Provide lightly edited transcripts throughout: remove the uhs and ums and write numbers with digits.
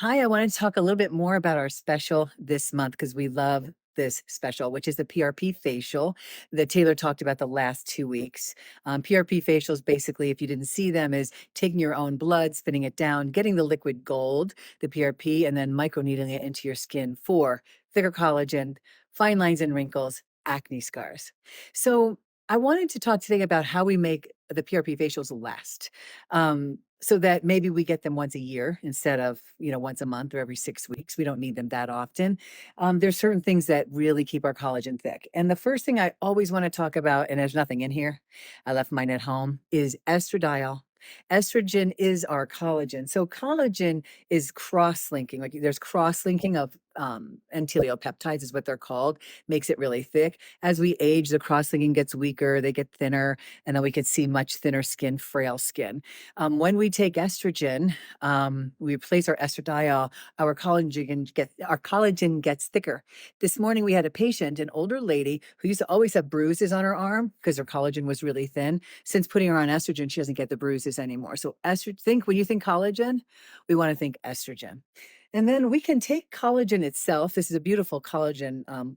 Hi, I wanted to talk a little bit more about our special this month because we love this special, which is the PRP facial that Taylor talked about the last 2 weeks. PRP facials, basically, if you didn't see them, is taking your own blood, spinning it down, getting the liquid gold, the PRP, and then microneedling it into your skin for thicker collagen, fine lines and wrinkles, acne scars. So I wanted to talk today about how we make the PRP facials last. So that maybe we get them once a year instead of, once a month or every 6 weeks. We don't need them that often. There's certain things that really keep our collagen thick. And the first thing I always want to talk about, and there's nothing in here, I left mine at home, is estradiol. Estrogen is our collagen. So collagen is cross-linking. Like there's cross-linking of enteroidopeptides is what they're called, makes it really thick. As we age, the cross-linking gets weaker, they get thinner, and then we could see much thinner skin, frail skin. When we take estrogen, we replace our estradiol, our collagen gets thicker. This morning we had a patient, an older lady who used to always have bruises on her arm because her collagen was really thin. Since putting her on estrogen, she doesn't get the bruises anymore. So when you think collagen, we want to think estrogen. And then we can take collagen itself. This is a beautiful collagen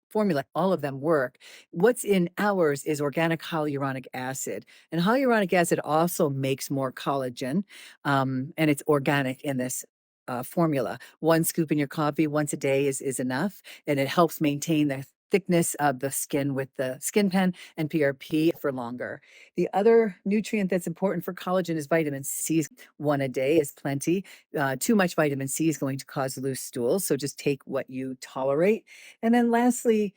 formula. All of them work. What's in ours is organic hyaluronic acid. And hyaluronic acid also makes more collagen, and it's organic in this formula. One scoop in your coffee once a day is enough, and it helps maintain the thickness of the skin with the skin pen and PRP for longer. The other nutrient that's important for collagen is vitamin C. One a day is plenty. Too much vitamin C is going to cause loose stools, so just take what you tolerate. And then lastly,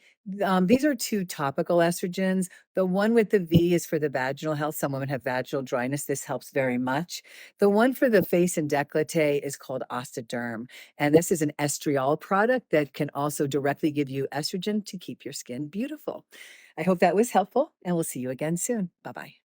these are two topical estrogens. The one with the V is for the vaginal health. Some women have vaginal dryness. This helps very much. The one for the face and décolleté is called Osteoderm. And this is an estriol product that can also directly give you estrogen to keep your skin beautiful. I hope that was helpful, and we'll see you again soon. Bye-bye.